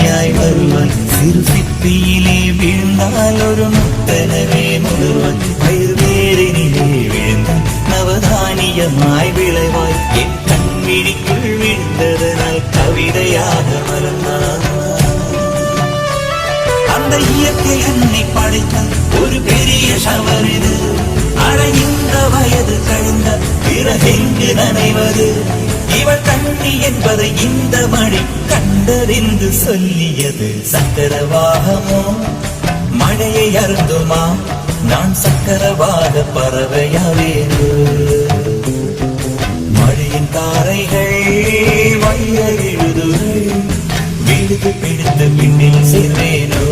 துணையாய் வருவாய். சிறு சிப்பியிலே வீழ்ந்தால் ஒரு முத்தனவே முழுவாய். வேறினிலே விழுந்தால் நவதானியமாய் விளைவாய். என் கண்விழிக்குள் விழுந்ததனால் கவிதையாக மலர்ந்தாய். அந்த இயற்கை என்னை படைத்தால் ஒரு பெரிய ஷவர் இது. அடைந்த வயது கழிந்த பிறகெங்கு நனைவது. இவள் கண்ணி என்பதை இந்த மழை கண்டறிந்து சொல்லியது. சக்கரவாகமோ மழையை அருந்துமா? நான் சக்கரவாக பறவையாவேனோ? மழையின் தாரைகள் வழிய எழுதுகள் விழுது பிடித்த பின்னில் சேர்வேனோ?